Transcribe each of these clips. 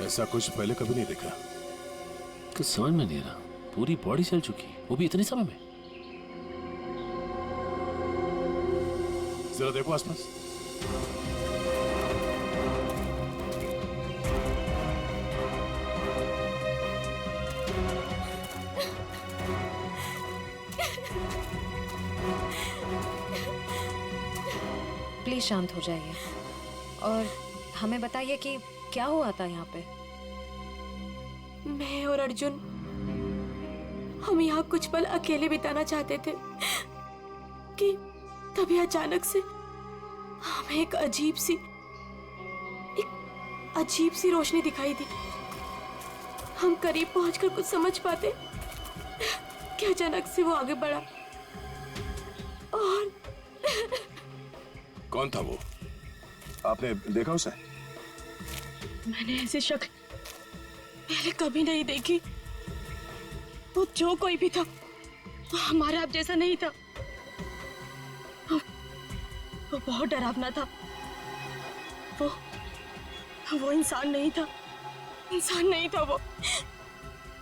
ऐसा कुछ पहले कभी नहीं देखा। कुछ समझ में नहीं आ रहा, पूरी बॉडी चल चुकी, वो भी इतने समय में। जरा देखो आसपास। प्लीज शांत हो जाइए और हमें बताइए कि क्या हुआ था यहाँ पे। मैं और अर्जुन हम यहाँ कुछ पल अकेले बिताना चाहते थे कि तभी अचानक से हमें एक अजीब सी रोशनी दिखाई दी। हम करीब पहुंचकर कुछ समझ पाते कि अचानक से वो आगे बढ़ा और कौन था वो? आपने देखा उसे? मैंने ऐसी शक्ल पहले कभी नहीं देखी। वो जो कोई भी था वो हमारा आप जैसा नहीं था। वो बहुत डरावना था। वो इंसान नहीं था, इंसान नहीं था वो।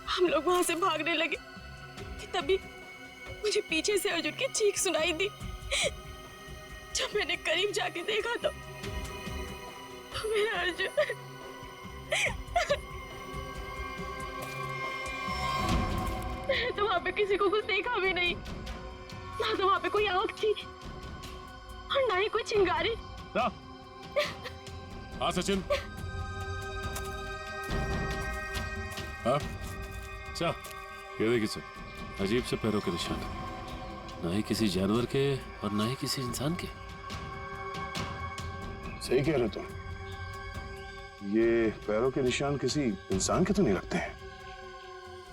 हम लोग वहां से भागने लगे कि तभी मुझे पीछे से अर्जुन की चीख सुनाई दी। जब मैंने करीब जाके देखा तो मेरा अर्जुन मैंने तो वहां पे किसी को कुछ देखा भी नहीं, ना तो वहां पे कोई आंख थी और ना ही कोई चिंगारी। हाँ सचिन। हाँ अच्छा, ये देखिए सर, अजीब से पैरों के निशान, ना ही किसी जानवर के और ना ही किसी इंसान के। सही कह रहे तुम, ये पैरों के निशान किसी इंसान के तो नहीं लगते हैं।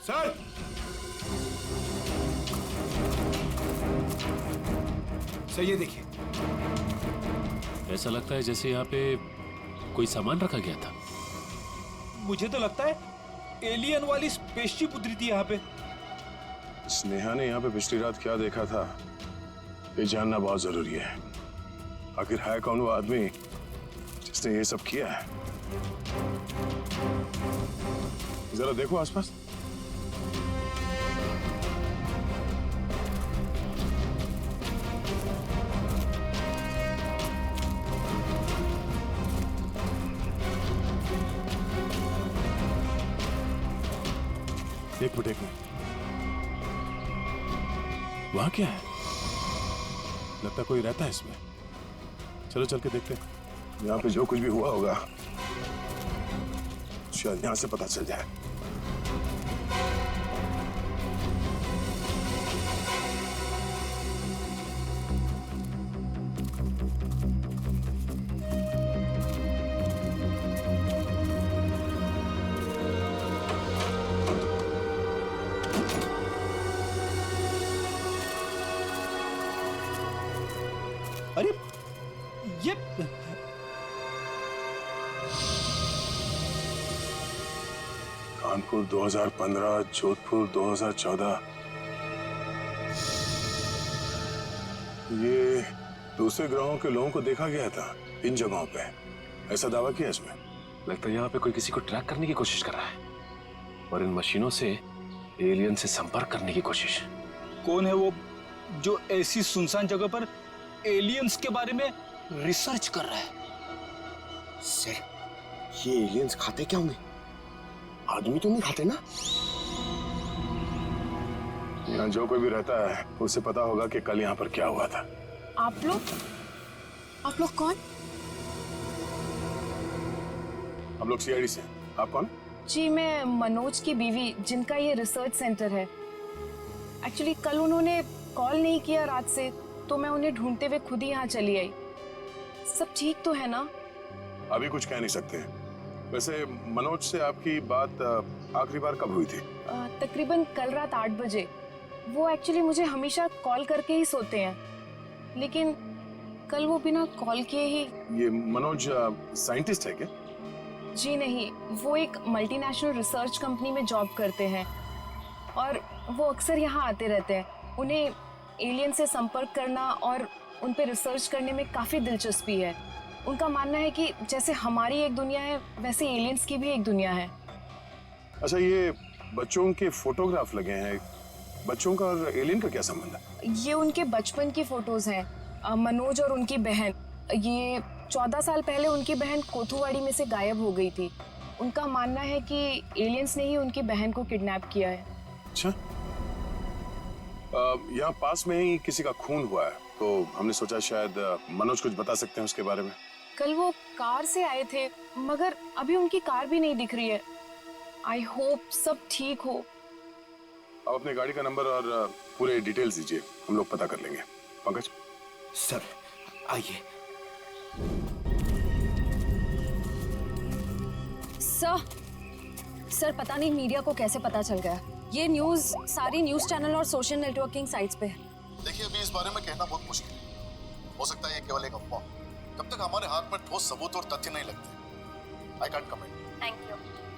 सर, सर ये देखिए, ऐसा लगता है जैसे यहाँ पे कोई सामान रखा गया था। मुझे तो लगता है एलियन वाली स्पेसशिप उतरी थी यहाँ पे। स्नेहा ने यहाँ पे पिछली रात क्या देखा था, ये जानना बहुत जरूरी है। आखिर है कौन वो आदमी जिसने ये सब किया है? जरा देखो आसपास। एक मिनट वहां क्या है? लगता कोई रहता है इसमें। चलो चल के देखते हैं। यहाँ पे जो कुछ भी हुआ होगा शायद यहाँ से पता चल जाए। अरे ये कानपुर 2015, जोधपुर 2014। ये दूसरे ग्रहों के लोगों को देखा गया था इन जगहों पे, ऐसा दावा किया इसमें। लगता है यहाँ पे कोई किसी को ट्रैक करने की कोशिश कर रहा है और इन मशीनों से एलियन से संपर्क करने की कोशिश। कौन है वो जो ऐसी सुनसान जगह पर एलियंस के बारे में रिसर्च कर रहा है? सर, ये एलियंस खाते क्या होंगे? आदमी तो नहीं खाते ना? यहाँ जो कोई भी रहता है उसे पता होगा कि कल यहाँ पर क्या हुआ था। आप लोग कौन? हम लोग सीआईडी से। आप कौन? जी, मैं मनोज की बीवी, जिनका ये रिसर्च सेंटर है। एक्चुअली कल उन्होंने कॉल नहीं किया रात से, तो मैं उन्हें ढूंढते हुए खुद ही यहाँ चली आई। सब ठीक तो है ना? अभी कुछ कह नहीं सकते। वैसे मनोज से आपकी बात आखिरी बार कब हुई थी? तकरीबन कल रात 8 बजे। वो एक्चुअली मुझे हमेशा कॉल करके ही सोते हैं, लेकिन कल वो बिना कॉल किए ही। ये मनोज साइंटिस्ट है क्या? जी नहीं, वो एक मल्टीनेशनल रिसर्च कंपनी में जॉब करते हैं और वो अक्सर यहाँ आते रहते हैं। उन्हें एलियन से संपर्क करना और उन पे रिसर्च करने में काफ़ी दिलचस्पी है। उनका मानना है कि जैसे हमारी एक दुनिया है वैसे एलियंस की भी एक दुनिया है। अच्छा, ये बच्चों के फोटोग्राफ लगे हैं, बच्चों का और एलियन का क्या संबंध है? ये उनके बचपन की फोटोज हैं, मनोज और उनकी बहन। ये 14 साल पहले उनकी बहन कोथुवाड़ी में से गायब हो गई थी। उनका मानना है कि एलियंस ने ही उनकी बहन को किडनैप किया है। अच्छा, यहाँ पास में ही किसी का खून हुआ है, तो हमने सोचा शायद मनोज कुछ बता सकते हैं उसके बारे में। कल वो कार से आए थे, मगर अभी उनकी कार भी नहीं दिख रही है। आई होप सब ठीक हो। आप अपने गाड़ी का नंबर और पूरे डिटेल्स दीजिए, हम लोग पता कर लेंगे। पंकज। सर आइए। सर पता नहीं मीडिया को कैसे पता चल गया। ये न्यूज़ सारी न्यूज़ चैनल और सोशल नेटवर्किंग साइट्स पे है। देखिए, अभी इस बारे में कहना बहुत मुश्किल है। हो सकता है ये केवल एक अफवाह। जब तक हमारे हाथ में ठोस सबूत और तथ्य नहीं लगते, I can't comment. Thank you.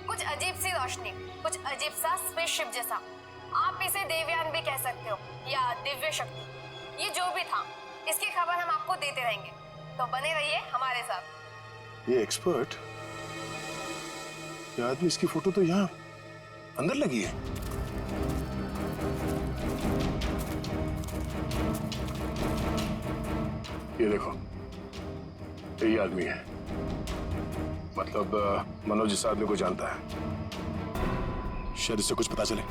कुछ अजीब सी रोशनी, कुछ अजीब सा स्पेसशिप जैसा, आप इसे देवयान भी कह सकते हो या दिव्य शक्ति। ये जो भी था, इसकी खबर हम आपको देते रहेंगे, तो बने रहिए हमारे साथ। ये एक्सपर्ट, ये आदमी, इसकी फोटो तो यहाँ अंदर लगी है। ये देखो, यही आदमी है। मतलब मनोज इस आदमी को जानता है। शायद इससे कुछ पता चले।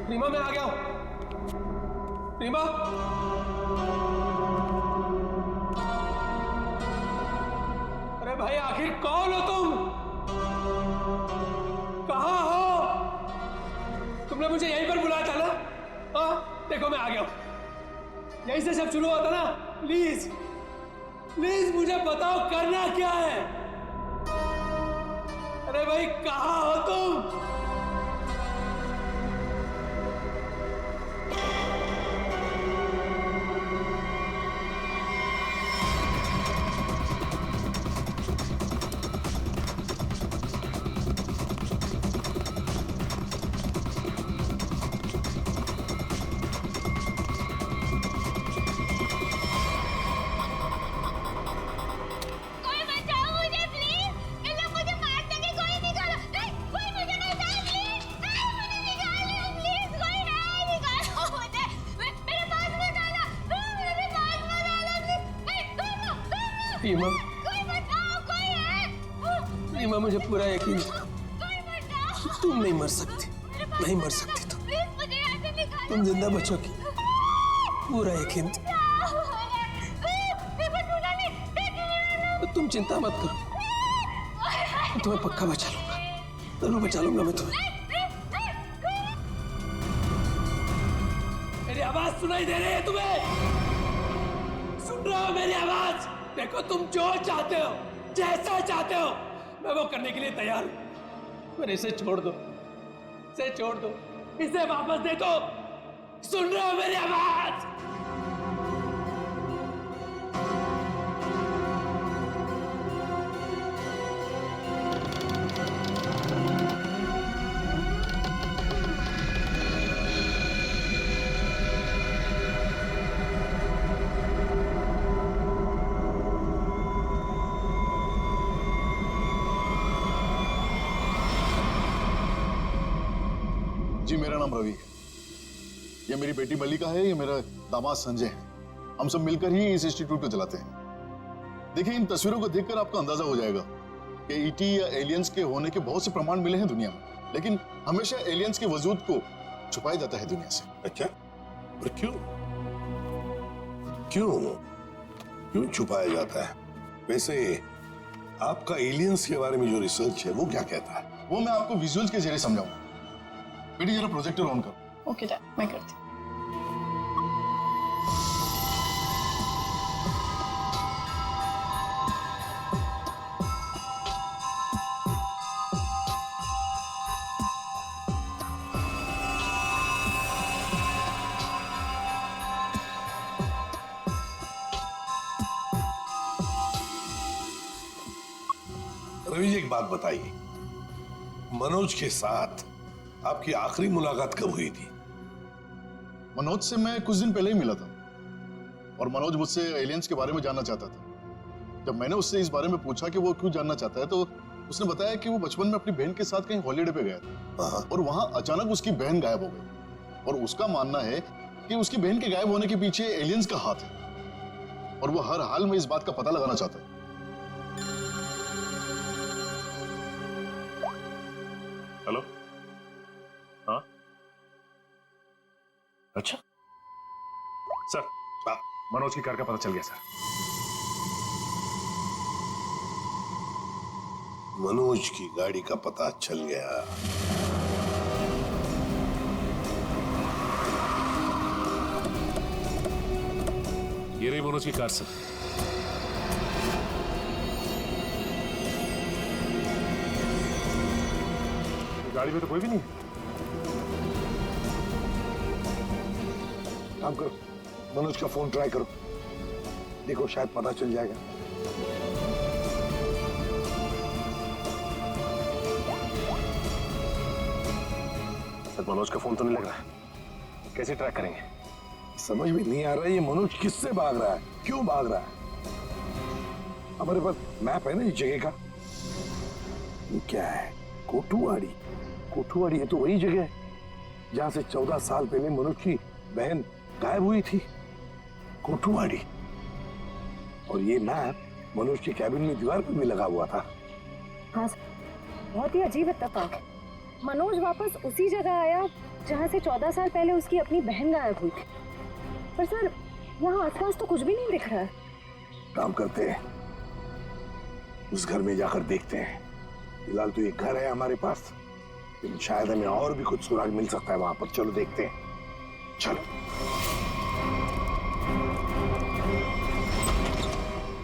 रीमा, मैं आ गया हूं। रीमा, अरे भाई आखिर कौन हो तुम? कहां हो? तुमने मुझे यहीं पर बुलाया था ना? हाँ, देखो मैं आ गया हूं। यहीं से सब शुरू होता ना। प्लीज प्लीज मुझे बताओ करना क्या है? अरे भाई कहां हो तुम? रीमा, रीमा मुझे पूरा यकीन था तुम नहीं मर सकती, नहीं मर सकती तुम जिंदा बचोगी, पूरा यकीन था। तो तुम चिंता मत करो, मैं तुम्हें पक्का बचा लूंगा, जरूर बचा लूंगा मैं तुम्हें। मेरी आवाज सुनाई दे रही है तुम्हें? सुन रहे हो मेरी आवाज? देखो तुम जो चाहते हो, जैसा चाहते हो, मैं वो करने के लिए तैयार हूं। पर इसे छोड़ दो, इसे छोड़ दो, इसे वापस दे दो। सुन रहे हो मेरी आवाज? जी, मेरा नाम रवि है। ये मेरी बेटी मल्लिका है, ये मेरा दामाद संजय है। हम सब मिलकर ही इस इंस्टीट्यूट को चलाते हैं। देखिए, इन तस्वीरों को देखकर आपको अंदाजा हो जाएगा कि ईटी या एलियंस के होने के बहुत से प्रमाण मिले हैं दुनिया में, लेकिन हमेशा एलियंस के वजूद को छुपाया जाता है दुनिया से। अच्छा, और क्यों छुपाया जाता है? वैसे आपका एलियंस के बारे में जो रिसर्च है वो क्या कहता है? वो मैं आपको विजुअल्स के जरिए समझाऊंगा। बेटी जरा प्रोजेक्टर ऑन करो। ओके डैड, मैं करती हूँ। रवि जी, एक बात बताइए, मनोज के साथ आपकी आखिरी मुलाकात कब हुई थी? मनोज से मैं कुछ दिन पहले ही मिला था और मनोज मुझसे एलियंस के बारे में जानना चाहता था। जब मैंने उससे इस बारे में पूछा कि वो क्यों जानना चाहता है, तो उसने बताया कि वो बचपन में अपनी बहन के साथ कहीं हॉलीडे पे गया था और वहां अचानक उसकी बहन गायब हो गई और उसका मानना है कि उसकी बहन के गायब होने के पीछे एलियंस का हाथ है और वो हर हाल में इस बात का पता लगाना चाहता है। हेलो, हाँ, अच्छा सर, मनोज की कार का पता चल गया सर। मनोज की गाड़ी का पता चल गया। ये रही मनोज की कार सर। गाड़ी में तो कोई भी नहीं है। काम करो, मनोज का फोन ट्राई करो, देखो शायद पता चल जाएगा। सर, मनोज का फोन तो नहीं लग रहा है, कैसे ट्रैक करेंगे? समझ में नहीं आ रहा है ये मनोज किससे भाग रहा है, क्यों भाग रहा है? हमारे पास मैप है ना इस जगह का। ये क्या है? कोठुवाड़ी। कोठुवाड़ी है तो वही जगह है जहां से 14 साल पहले मनोज की बहन गायब हुई थी। कोठुवाड़ी। और ये मैप मनोज के कैबिन में दीवार पर भी लगा हुआ था। हाँ सर, बहुत ही अजीब इत्तेफाक। मनोज वापस उसी जगह आया जहाँ से 14 साल पहले उसकी अपनी बहन गायब हुई थी। पर सर, यहाँ आसपास तो कुछ भी नहीं दिख रहा है। काम करते हैं, उस घर में जाकर देखते हैं। फिलहाल तो ये घर है हमारे पास, लेकिन शायद हमें और भी कुछ सुराग मिल सकता है वहां पर। चलो देखते हैं, चलो।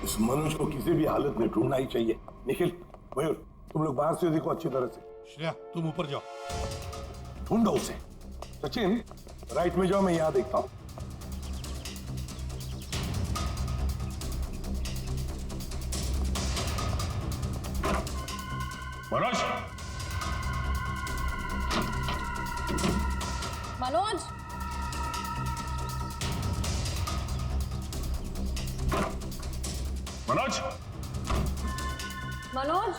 इस मनोज को किसी भी हालत में ढूंढना ही चाहिए। निखिल, मयूर, तुम लोग बाहर से देखो अच्छी तरह से। श्रेया, तुम ऊपर जाओ, ढूंढो उसे। सचिन, राइट में जाओ, मैं यहां देखता हूं। मनोज, मनोज, मनोज, मनोज,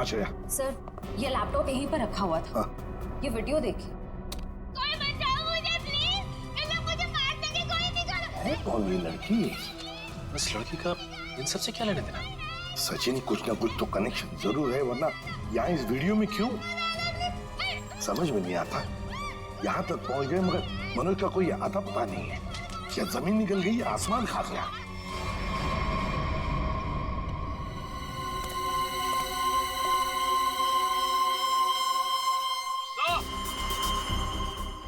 श्रेया, सर, ये लैपटॉप यहीं पर रखा हुआ था। ये वीडियो देखिए। कोई बचाओ मुझे प्लीज, इन लोग मुझे मार देंगे, कोई निकालो। है कौन ये लड़की? इस लड़की का इन सब से क्या लेना देना? सचिन, कुछ ना कुछ तो कनेक्शन जरूर है, वरना यहाँ इस वीडियो में क्यों? समझ में नहीं आता। यहाँ तक पहुंच गए मगर मनोज का कोई आता पता नहीं है। क्या जमीन निकल गई या आसमान खा गया?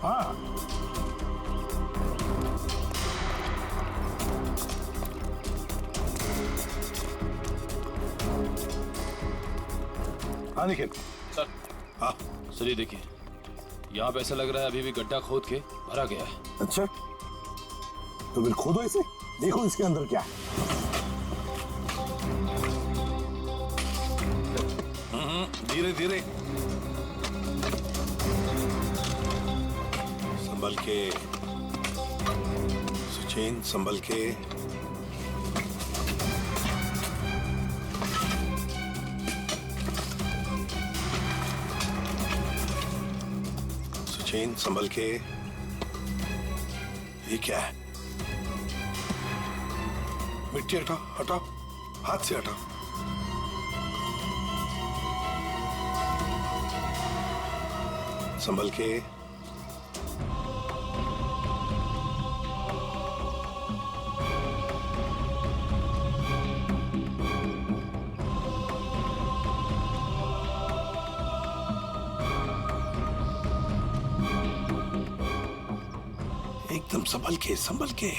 हाँ, हाँ निखिल। सर, हाँ सर, ये देखिए, यहाँ पे ऐसा लग रहा है अभी भी गड्ढा खोद के भरा गया है। अच्छा, तो फिर खोदो इसे, देखो इसके अंदर क्या है। धीरे धीरे। संभल के, सचिन संभल के। सचिन संभल के। ये क्या है? मिट्टी हटाओ, हटाओ, हाथ से हटाओ। संभल के। एकदम संभल के, संभल के।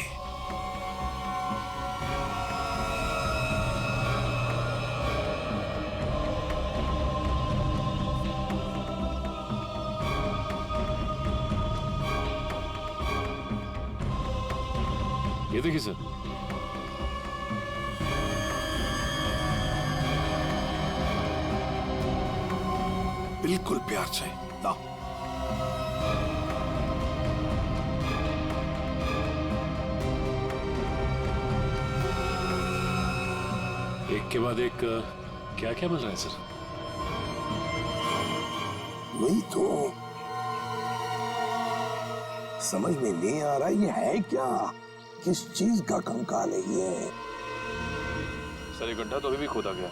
ये देखिए सर, बिल्कुल प्यार से लाओ। एक के बाद एक क्या क्या मिल रहा है सर? वही तो समझ में नहीं आ रहा, ये है क्या? किस चीज का कंकाल है ये? सर, ये गड्ढा तो अभी भी खोदा गया,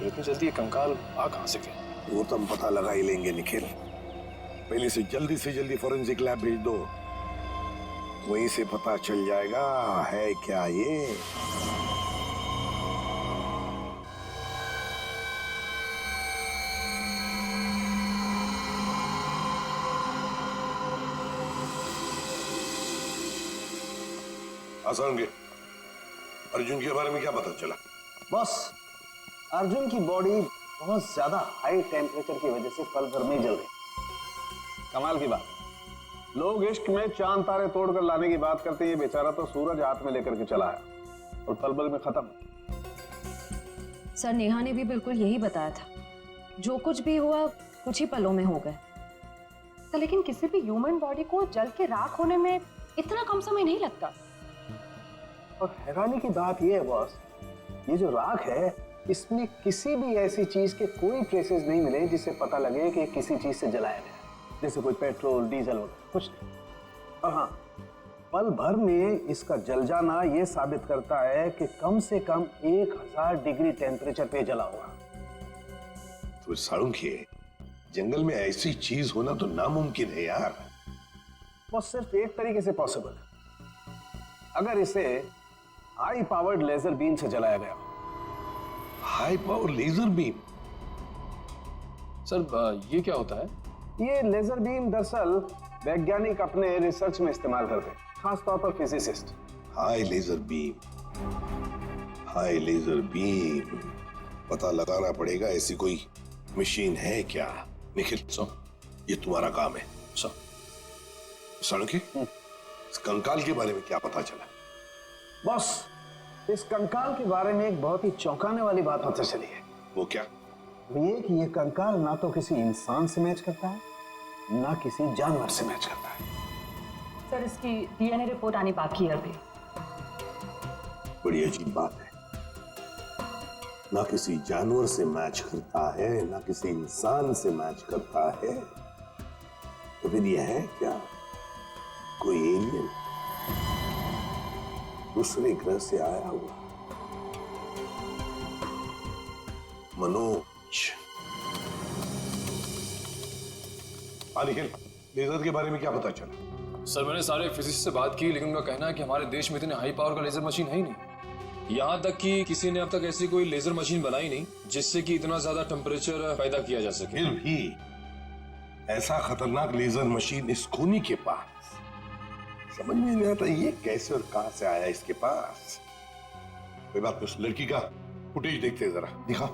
इतनी जल्दी ये कंकाल आ कहां से गया? वो तो हम पता लगा ही लेंगे निखिल। पहले से जल्दी फॉरेंसिक लैब भेज दो, वहीं से पता चल जाएगा है क्या ये। आसान के अर्जुन के बारे में क्या पता चला? बस अर्जुन की बॉडी बहुत ज्यादा हाई टेम्परेचर की वजह से पल भर में जल गई। कमाल की बात, लोग इश्क में चांद तारे तोड़कर लाने की बात करते हैं, ये बेचारा तो सूरज हाथ में लेकर के चला है और पल भर में खत्म। सर, नेहा ने भी बिल्कुल यही बताया था, जो कुछ भी हुआ कुछ ही पलों में हो गए। तो लेकिन किसी भी ह्यूमन बॉडी को जल के राख होने में इतना कम समय नहीं लगता। और हैरानी की बात यह है बॉस, ये जो राख है इसमें किसी भी ऐसी चीज के कोई ट्रेसेस नहीं मिले जिससे पता लगे कि किसी चीज से जलाया गया, जैसे कोई पेट्रोल डीजल वगैरह कुछ नहीं। और हाँ, पल भर में इसका जल जाना यह साबित करता है कि कम से कम 1000 डिग्री टेम्परेचर पे जला होगा। तो साळुंखे, जंगल में ऐसी चीज होना तो नामुमकिन है यार। वो सिर्फ एक तरीके से पॉसिबल है, अगर इसे हाई पावर्ड लेजर बीम से जलाया गया। High power laser beam? Sir, ये क्या होता है? ये लेजर बीम दरअसल वैज्ञानिक अपने रिसर्च में इस्तेमाल करते हैं, खासतौर पर physicist. High laser beam, high laser beam. पता लगाना पड़ेगा ऐसी कोई मशीन है क्या। निखिल, ये तुम्हारा काम है। साळुंखे, इस कंकाल के बारे में क्या पता चला? बॉस, इस कंकाल के बारे में एक बहुत ही चौंकाने वाली बात पता चली है। वो क्या? वो ये कि ये कंकाल ना तो किसी इंसान से मैच करता है, ना किसी जानवर से मैच करता है। सर, इसकी डीएनए रिपोर्ट आनी बाकी है अभी। बड़ी अजीब बात है, ना किसी जानवर से मैच करता है, ना किसी इंसान से मैच करता है। तो फिर यह है क्या? कोई एलियन दूसरे ग्रह से आया हुआ? मनोज। निखिल, लेजर के बारे में क्या पता चला? सर, मैंने सारे फिजिसिस्ट से बात की, लेकिन उनका कहना है कि हमारे देश में इतने हाई पावर का लेजर मशीन है ही नहीं। यहाँ तक कि किसी ने अब तक ऐसी कोई लेजर मशीन बनाई नहीं जिससे कि इतना ज्यादा टेम्परेचर पैदा किया जा सके। फिर भी ऐसा खतरनाक लेजर मशीन इस खूनी के पास, समझ में नहीं आता ये कैसे और कहां से आया इसके पास। कोई बात नहीं, उस लड़की का फुटेज देखते हैं जरा, दिखाओ।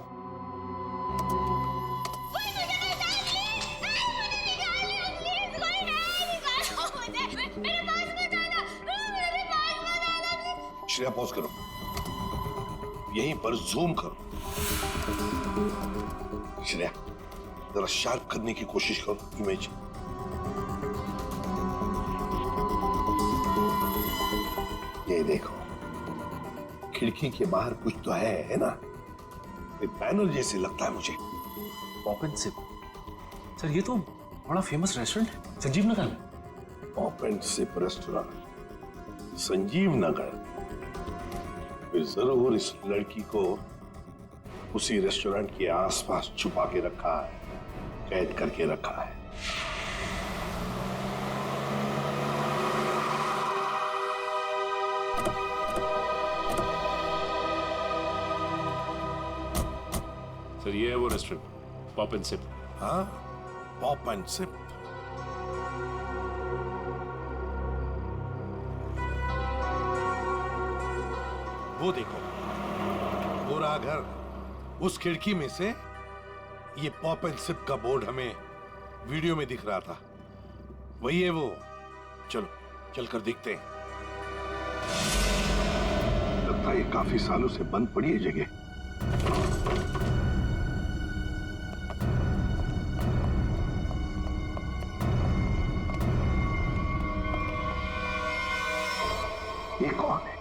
श्रेया, पॉज करो, यहीं पर जूम करो। श्रेया, जरा शार्प करने की कोशिश करो इमेज। खिड़की के बाहर कुछ तो है ना? एक बैनर जैसे लगता है मुझे। Pop and SIP. सर ये तो बड़ा फेमस रेस्टोरेंट है, संजीव नगर में। Pop and sip restaurant, Sanjeev Nagar. फिर जरूर इस लड़की को उसी रेस्टोरेंट के आसपास छुपा के रखा है, कैद करके रखा है। सर ये है वो रेस्टोरेंट, पॉप एंड सिप। हाँ, पॉप एंड सिप। वो देखो, पूरा घर, उस खिड़की में से ये पॉप एंड सिप का बोर्ड हमें वीडियो में दिख रहा था। वही है वो। चलो चलकर देखते हैं। लगता है ये काफी सालों से बंद पड़ी है जगह। ये कौन है?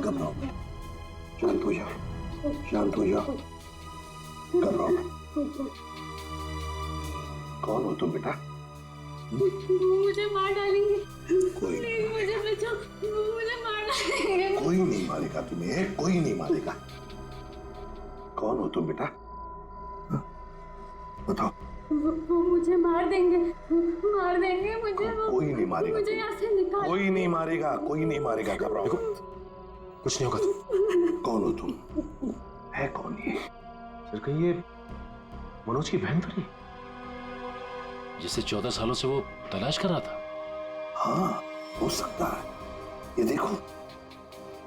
घबराओ मत, शांत हो जाओ, शांत हो जाओ, घबराओ मत। कौन हो तुम बेटा? मुझे मार डालेंगे। कोई नहीं, मुझे बचाओ, मुझे मार डालेंगे। कोई नहीं मारेगा तुम्हें, कोई नहीं मारेगा। कौन हो तुम बेटा? हाँ? बताओ। वो मुझे मार देंगे, मार देंगे मुझे। कोई नहीं मारेगा, मुझे यहाँ से निकाल। कोई नहीं मारेगा, कोई नहीं मारेगा। घबराओ मत। कुछ नहीं होगा तुम। कौन हो तुम? है कौन ये? सर कहीं ये मनोज की बहन तो नहीं, जिसे 14 सालों से वो तलाश कर रहा था? हाँ, हो सकता है। ये देखो,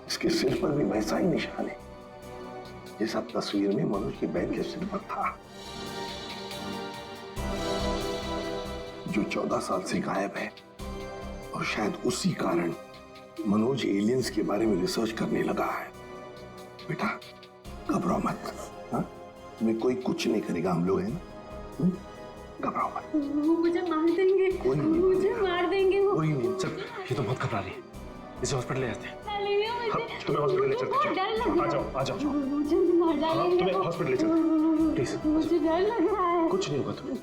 इसके सिर पर भी वैसा ही निशान है जैसा तस्वीर में मनोज की बहन के सिर पर था, जो 14 साल से गायब है। और शायद उसी कारण मनोज एलियंस के बारे में रिसर्च करने लगा है। बेटा घबराओ मत, हाँ? तुम्हें कोई कुछ नहीं करेगा, हम लोग हैं ना। घबराओ मत। वो मुझे मार देंगे, कोई नहीं, मुझे मार देंगे वो। कोई नहीं। सर ये तो बहुत घबरा रही है, इसे हॉस्पिटल ले जाते हैं। तुम्हें हॉस्पिटल ले चलते हैं। डर लग रहा है। आ जाओ आ जाओ। मुझे मार डालेंगे। तुम्हें हॉस्पिटल ले चलते हैं, प्लीज। मुझे डर लग रहा है। कुछ नहीं होगा तुम्हें।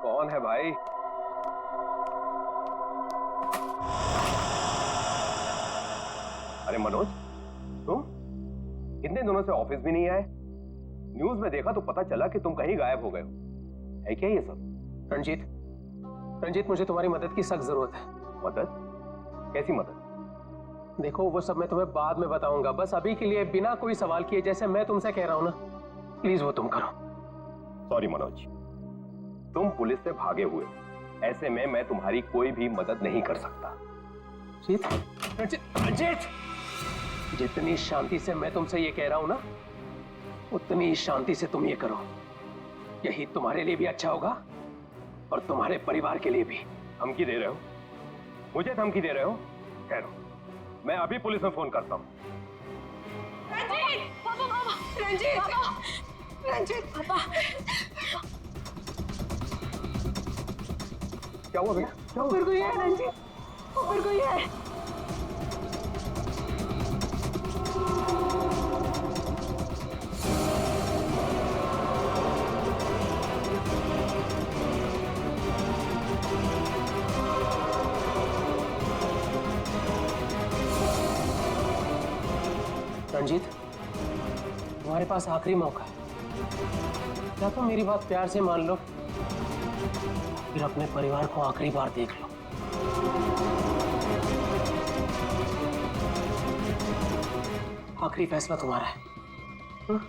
कौन है भाई? अरे मनोज, तुम इतने दिनों से ऑफिस भी नहीं आए। न्यूज में देखा तो पता चला कि तुम कहीं गायब हो गए हो। है क्या ये सब? रंजीत मुझे तुम्हारी मदद की सख्त जरूरत है। मदद? कैसी मदद? देखो वो सब मैं तुम्हें बाद में बताऊंगा, बस अभी के लिए बिना कोई सवाल किए जैसे मैं तुमसे कह रहा हूं ना, प्लीज वो तुम करो। सॉरी मनोज, तुम पुलिस से भागे हुए, ऐसे में मैं तुम्हारी कोई भी मदद नहीं कर सकता। रंजीत, जितनी शांति से मैं तुमसे ये कह रहा हूं ना, उतनी शांति से तुम ये करो। यही तुम्हारे लिए भी अच्छा होगा और तुम्हारे परिवार के लिए भी। धमकी दे रहे हो? मुझे धमकी दे रहे हो? ठहरो, मैं अभी पुलिस में फोन करता हूँ। रंजीत, पापा, पापा, रंजीत, पापा, रंजीत, पापा। क्या हुआ भैया? क्या हुआ? ऊपर कोई है रंजीत, ऊपर कोई है। रंजीत, तुम्हारे पास आखिरी मौका है, क्या तुम मेरी बात प्यार से मान लो फिर अपने परिवार को आखिरी बार देख लो। आखिरी फैसला तुम्हारा है।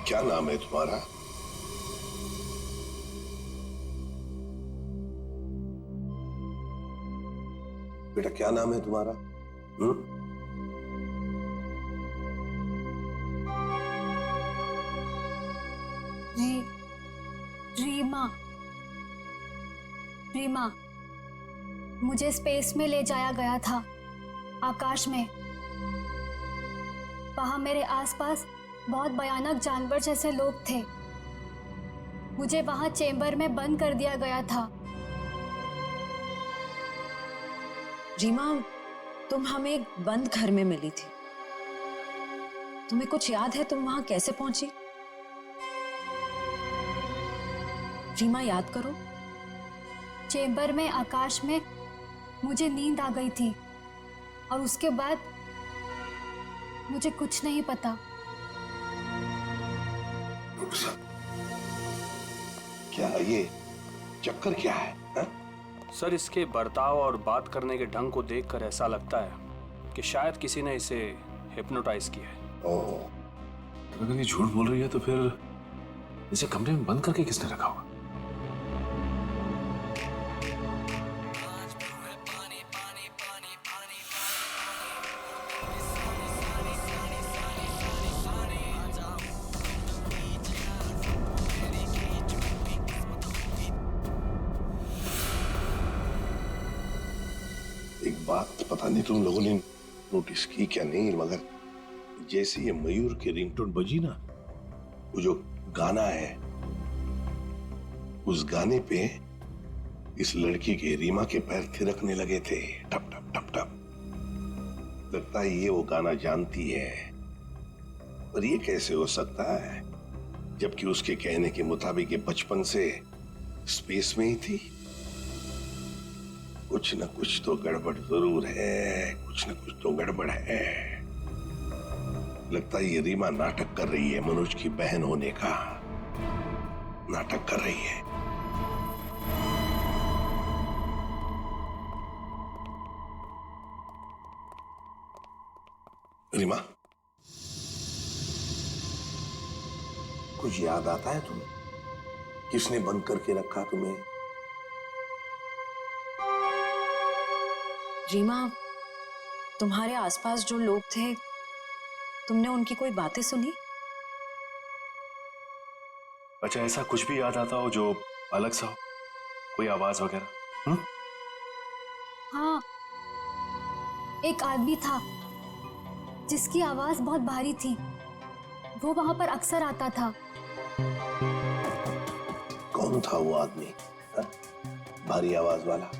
क्या नाम है तुम्हारा? बेटा क्या नाम है तुम्हारा? रीमा। रीमा, मुझे स्पेस में ले जाया गया था, आकाश में। वहां मेरे आसपास बहुत भयानक जानवर जैसे लोग थे। मुझे वहां चेंबर में बंद कर दिया गया था। रीमा, तुम हमें एक बंद घर में मिली थी। तुम्हें कुछ याद है तुम वहां कैसे पहुंची? रीमा, याद करो। चेंबर में आकाश में मुझे नींद आ गई थी और उसके बाद मुझे कुछ नहीं पता। क्या ये चक्कर क्या है, हा? सर, इसके बर्ताव और बात करने के ढंग को देखकर ऐसा लगता है कि शायद किसी ने इसे हिप्नोटाइज किया है। ओह। अगर ये झूठ बोल रही है तो फिर इसे कमरे में बंद करके किसने रखा होगा? एक बात पता नहीं तुम लोगों ने नोटिस की क्या नहीं, मगर जैसे ये मयूर की रिंगटोन बजी ना, वो जो गाना है, उस गाने पे इस लड़की के रीमा के पैर थिरकने लगे थे, टप टप टप टप। लगता है ये वो गाना जानती है, पर ये कैसे हो सकता है जबकि उसके कहने के मुताबिक ये बचपन से स्पेस में ही थी। कुछ न कुछ तो गड़बड़ जरूर है, कुछ न कुछ तो गड़बड़ है। लगता है ये रीमा नाटक कर रही है, मनोज की बहन होने का नाटक कर रही है। रीमा, कुछ याद आता है तुम्हें? किसने बंद करके रखा तुम्हें? रीमा, तुम्हारे आसपास जो लोग थे, तुमने उनकी कोई बातें सुनी? अच्छा, ऐसा कुछ भी याद आता हो जो अलग सा हो, कोई आवाज वगैरह? हाँ, एक आदमी था जिसकी आवाज बहुत भारी थी। वो वहां पर अक्सर आता था। कौन था वो आदमी, हा? भारी आवाज वाला?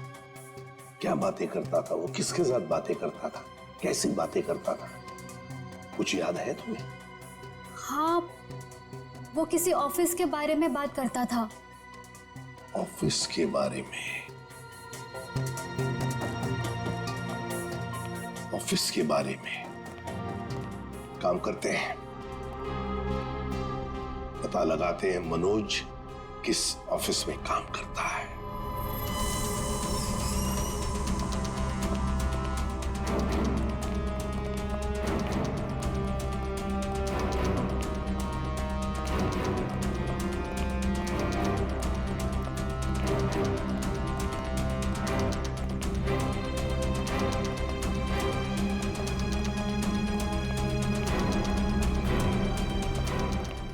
क्या बातें करता था वो? किसके साथ बातें करता था? कैसी बातें करता था? कुछ याद है तुम्हें? हाँ, वो किसी ऑफिस के बारे में बात करता था। ऑफिस के बारे में? ऑफिस के बारे में? काम करते हैं, पता लगाते हैं मनोज किस ऑफिस में काम करता है।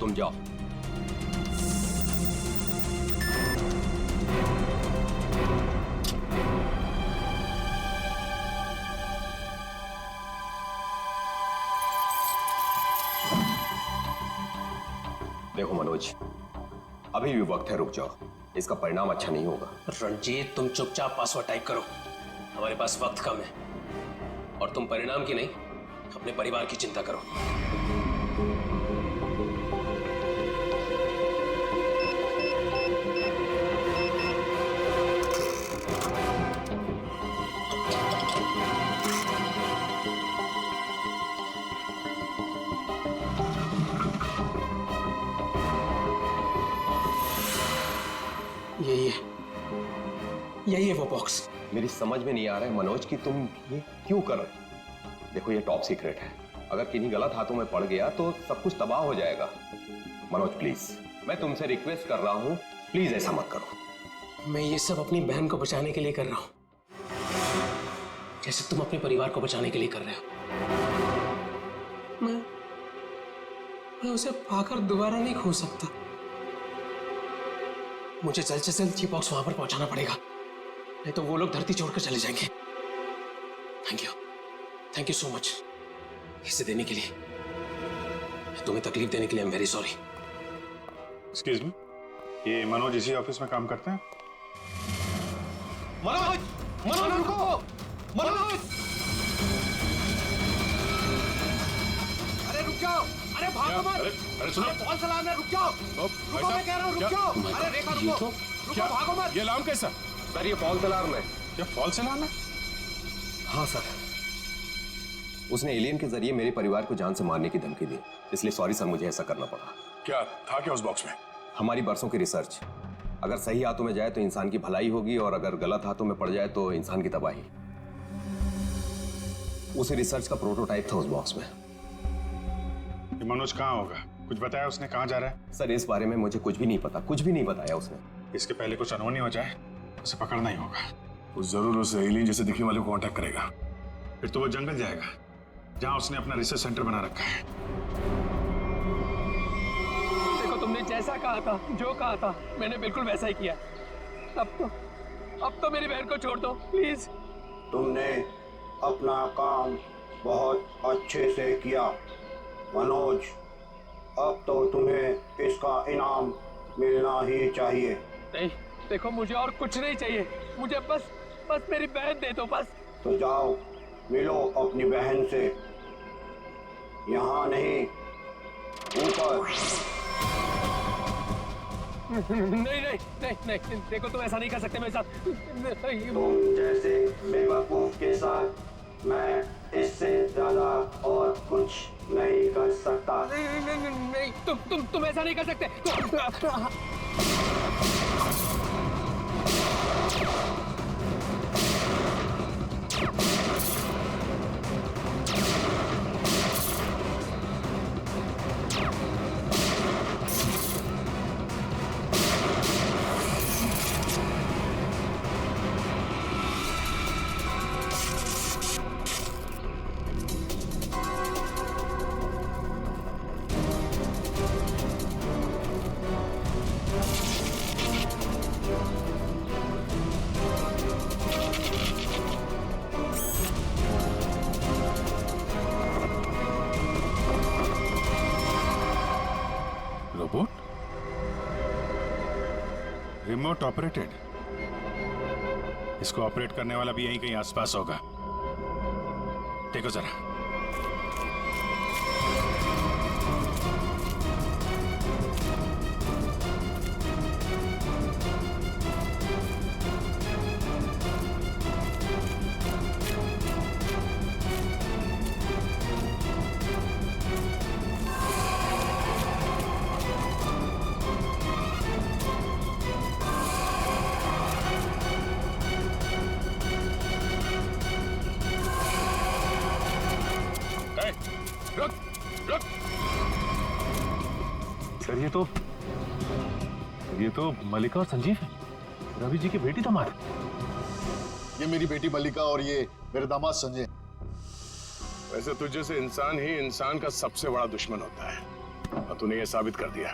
तुम जाओ। देखो मनोज, अभी भी वक्त है, रुक जाओ। इसका परिणाम अच्छा नहीं होगा। रंजीत, तुम चुपचाप पासवर्ड टाइप करो, हमारे पास वक्त कम है। और तुम परिणाम की नहीं, अपने परिवार की चिंता करो। यही है वो बॉक्स। मेरी समझ में नहीं आ रहा है मनोज कि तुम ये क्यों कर रहे हो। देखो ये टॉप सीक्रेट है, अगर किन्हीं गलत हाथों में पड़ गया तो सब कुछ तबाह हो जाएगा। मनोज प्लीज, मैं तुमसे रिक्वेस्ट कर रहा हूं, प्लीज ऐसा मत करो। मैं ये सब अपनी बहन को बचाने के लिए कर रहा हूं, जैसे तुम अपने परिवार को बचाने के लिए कर रहे हो। मैं उसे पाकर दोबारा नहीं खो सकता। मुझे जल्द से जल्द ये बॉक्स वहां पर पहुंचाना पड़ेगा, नहीं तो वो लोग धरती छोड़कर चले जाएंगे। थैंक यू सो मच इसे देने के लिए, तुम्हें तकलीफ देने के लिए। I am very sorry. Excuse me, ये मनोज इसी ऑफिस में काम करते हैं? मनोज, मनोज रुको, मनोज! अरे रुक जाओ, अरे भागो मत! अरे सुनो, फॉल्स अलार्म है, रुक जाओ! रुको, मैं कह रहा हूँ रुक जाओ! अरे रेखा रुको, रुको, भागो मत! ये अलार्म कैसा? सर ये फॉल्स अलार्म है। क्या फॉल्स अलार्म है? हाँ सर, उसने एलियन के जरिए मेरे परिवार को जान से मारने की धमकी दी, इसलिए सॉरी सर, मुझे ऐसा करना पड़ा। क्या था क्या उस बॉक्स में? हमारी बरसों की रिसर्च, अगर सही हाथों में जाए तो इंसान की भलाई होगी और अगर गलत हाथों में पड़ जाए तो इंसान की तबाही। उसी रिसर्च का प्रोटोटाइप था उस बॉक्स में। ये मनोज कहाँ होगा? कुछ बताया उसने? कहाँ जा रहा है? सर इस बारे में मुझे कुछ भी नहीं पता, कुछ भी नहीं बताया उसने। इसके पहले कुछ अनहोनी हो जाए, उसे पकड़ना ही होगा। वो जरूर उस एलियन जैसे दिखने वाले को कांटेक्ट करेगा, फिर तो वो जंगल जाएगा जहां उसने अपना रिसर्च सेंटर बना रखा है। देखो तुमने जैसा कहा था, जो कहा था, मैंने बिल्कुल वैसा ही किया। अब तो मेरी बहन को छोड़ दो प्लीज। तुमने अपना काम बहुत अच्छे से किया मनोज, अब तो तुम्हें इसका इनाम मिलना ही चाहिए। नहीं, देखो मुझे और कुछ नहीं चाहिए, मुझे बस मेरी बहन दे दो बस। तो जाओ मिलो अपनी बहन से, यहाँ नहीं ऊपर। नहीं, देखो तुम ऐसा नहीं कर सकते मेरे साथ। तुम जैसे बेवकूफ के साथ मैं इससे ज्यादा और कुछ नहीं कर सकता। नहीं, तुम ऐसा नहीं कर सकते। रोबोट? Remote operated? इसको ऑपरेट करने वाला भी यहीं कहीं आसपास होगा। देखो जरा। सर ये तो मल्लिका और संजीव है, रवि जी की बेटी दामाद। ये मेरी बेटी मल्लिका और ये मेरे दामाद संजय। वैसे तुझे से इंसान ही इंसान का सबसे बड़ा दुश्मन होता है, और तूने ये साबित कर दिया।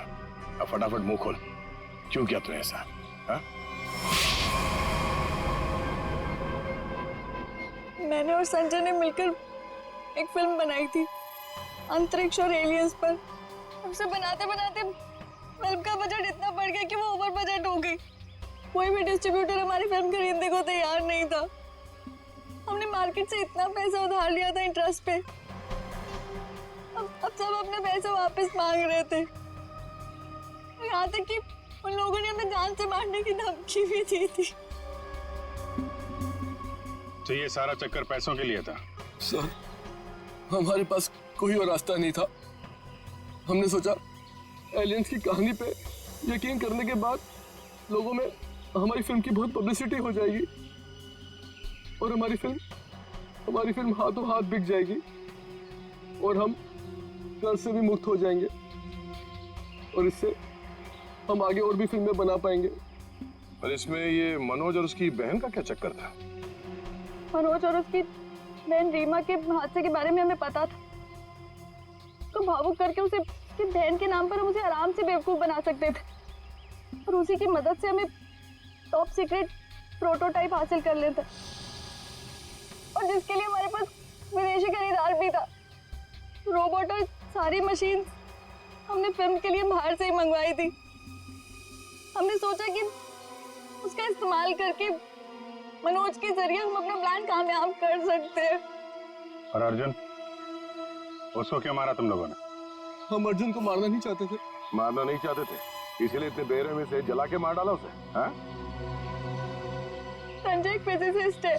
अब फटाफट मुंह खोल, क्यों किया तूने ऐसा? हा? मैंने और संजय ने मिलकर एक फिल्म बनाई थी अंतरिक्ष और एलियंस पर। उसे बनाते बनाते फिल्म का बजट इतना बढ़ गया कि वो ओवर बजट हो गई। कोई भी डिस्ट्रीब्यूटर हमारी फिल्म खरीदने को तैयार नहीं था। हमने मार्केट से इतना पैसा उधार लिया था इंटरेस्ट पे। अब सब अपने पैसे वापस मांग रहे थे। यहाँ तक कि उन लोगों ने हमें जान से मारने की धमकी भी दी थी। तो ये सारा चक्कर पैसों के लिए था? सर, हमारे पास कोई और रास्ता नहीं था। हमने सोचा एलियंस की कहानी पे यकीन करने के बाद लोगों में हमारी फिल्म की बहुत पब्लिसिटी हो जाएगी और हमारी फिल्म हाथों हाथ बिक जाएगी और हम कर्ज से भी मुक्त हो जाएंगे और इससे हम आगे और भी फिल्में बना पाएंगे। पर इसमें ये मनोज और उसकी बहन का क्या चक्कर था? मनोज और उसकी बहन रीमा के हादसे के बारे में हमें पता था, तो भावुक करके उसे उसकी बहन के नाम पर हम उसे आराम से बेवकूफ बना सकते थे और उसी की मदद से हमें टॉप सीक्रेट प्रोटोटाइप हासिल कर लेते और जिसके लिए हमारे पास विदेशी खरीदार भी था। रोबोट और सारी मशीन हमने फिल्म के लिए बाहर से ही मंगवाई थी। हमने सोचा कि उसका इस्तेमाल करके मनोज के जरिए हम अपना प्लान कामयाब कर सकते हैं। और अर्जुन, उसको क्यों मारा तुम लोगों ने? हम अर्जुन को मारना नहीं चाहते थे। मारना नहीं चाहते थे, इसलिए इतने बेरहमी से जला के मार डाला उसे? हाँ? संजय एक फिजिसिस्ट है,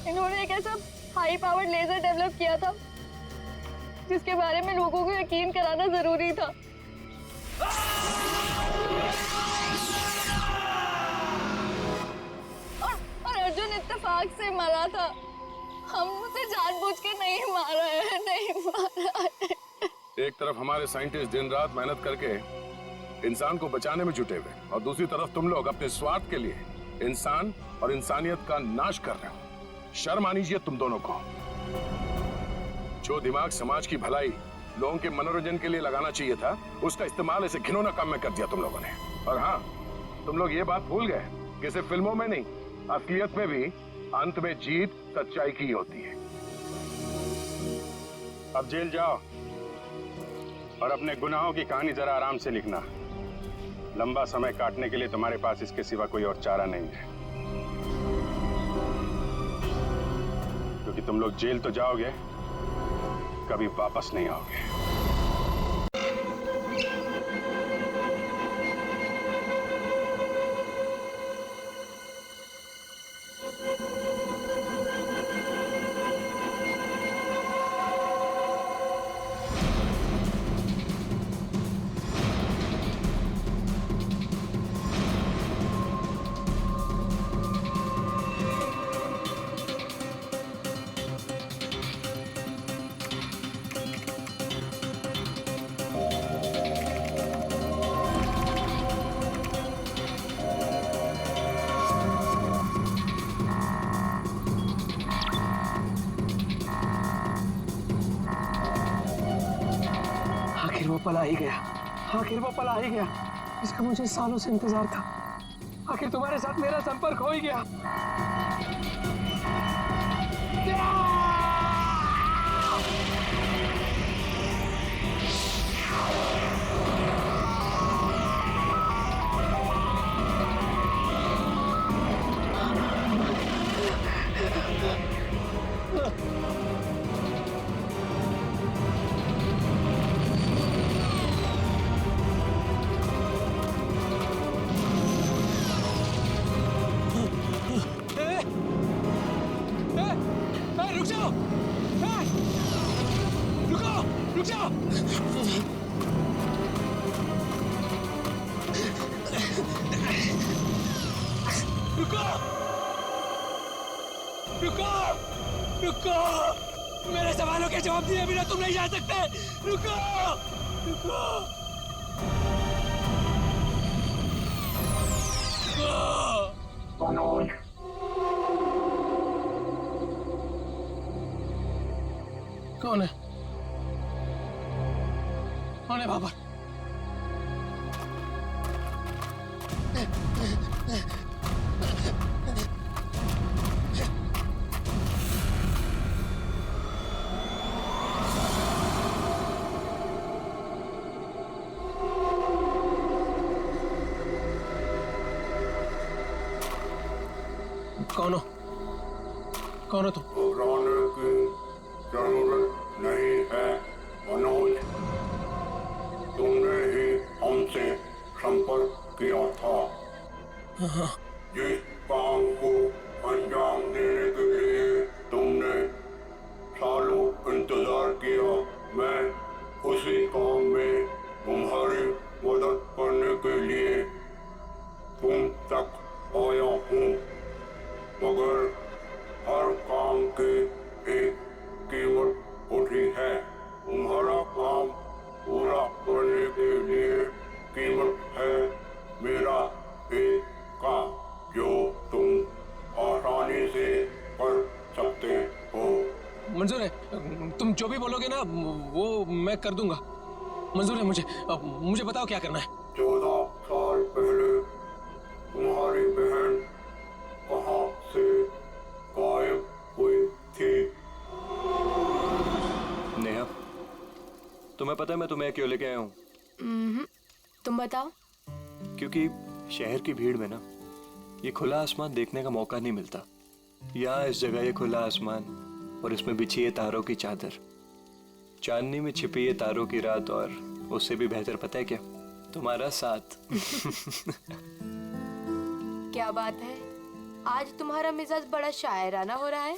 इन्होंने एक ऐसा हाई पावर्ड लेजर डेवलप किया था जिसके बारे में लोगों को यकीन कराना जरूरी था। और अर्जुन इत्तेफाक से मरा था, हम उसे जानबूझ के नहीं मारा है, नहीं मारा है। एक तरफ हमारे साइंटिस्ट दिन रात मेहनत करके इंसान को बचाने में जुटे हुए और दूसरी तरफ तुम लोग अपने स्वार्थ के लिए इंसान और इंसानियत का नाश कर रहे हो। शर्म आनी चाहिए तुम दोनों को। जो दिमाग समाज की भलाई, लोगों के मनोरंजन के लिए लगाना चाहिए था, उसका इस्तेमाल ऐसे घिनौना काम में कर दिया तुम लोगों ने। और हाँ, तुम लोग ये बात भूल गए कि सिर्फ फिल्मों में नहीं, असलियत में भी अंत में जीत सच्चाई की होती है। अब जेल जाओ और अपने गुनाहों की कहानी जरा आराम से लिखना। लंबा समय काटने के लिए तुम्हारे पास इसके सिवा कोई और चारा नहीं है, क्योंकि तुम लोग जेल तो जाओगे, कभी वापस नहीं आओगे। आखिर वो पला ही गया, आखिर वो पला ही गया। इसका मुझे सालों से इंतजार था। आखिर तुम्हारे साथ मेरा संपर्क हो ही गया। रुक जाओ! रुको! रुक जाओ! रुको! रुको! रुको! मेरे सवालों के जवाब दिए बिना तुम नहीं जा सकते। रुको! रुको! मनोज, कौन है? कौन है बाबर? कौन हो? कौन हो तुम? घबराने की जरूरत नहीं है मनोज, तुमने ही हमसे संपर्क किया था। जिस काम को अंजाम देने के लिए तुमने सालों इंतजार किया, मैं उसी काम में तुम्हारी मदद करने के लिए तुम तक बोलोगे ना वो मैं कर दूंगा, मंजूर है मुझे। मुझे बताओ क्या करना है। 14 साल पहले तुम्हारी बहन कहाँ से गायब हुई थी? नेहा, तुम्हें पता है मैं तुम्हें क्यों लेके आया हूँ? तुम बताओ। क्योंकि शहर की भीड़ में ना ये खुला आसमान देखने का मौका नहीं मिलता। यहाँ इस जगह ये खुला आसमान और इसमें बिछी है तारों की चादर, चांदनी में छिपी है तारों की रात, और उससे भी बेहतर पता है क्या? तुम्हारा साथ। क्या बात है, आज तुम्हारा मिजाज बड़ा शायराना हो रहा है।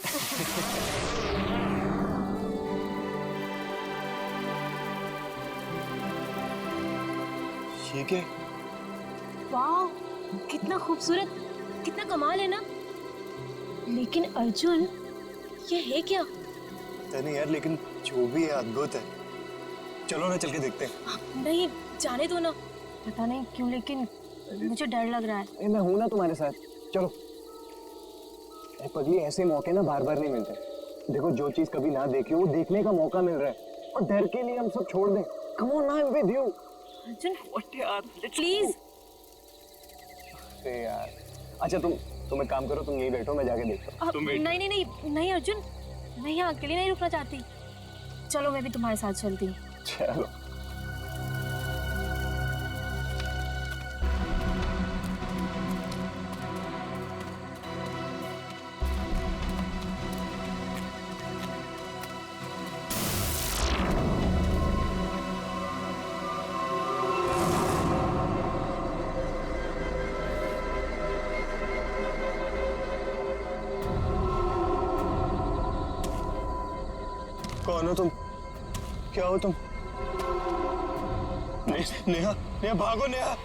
ठीक है। वाह, कितना खूबसूरत, कितना कमाल है ना। लेकिन अर्जुन, ये है क्या? नहीं यार, लेकिन जो भी है अद्भुत है। चलो ना चल के देखते हैं। नहीं, जाने दो ना। पता नहीं क्यों लेकिन मुझे डर लग रहा है। मैं हूं ना तुम्हारे साथ, चलो। पगली, ऐसे मौके ना बार बार नहीं मिलते। देखो, जो चीज कभी ना देखी हो वो देखने का मौका मिल रहा है, और डर के लिए हम सब छोड़ दें। Come on, I am with you. Arjun, what यार, प्लीज। अरे यार, अच्छा तुम एक काम करो, तुम यहीं बैठो, मैं जाके देखता हूँ। नहीं नहीं नहीं नहीं अर्जुन, मैं यहाँ अकेले नहीं रुकना चाहती। चलो, मैं भी तुम्हारे साथ चलती हूँ। चलो। कौन हो तुम? क्या हो तुम? नेहा, नेहा भागो नेहा।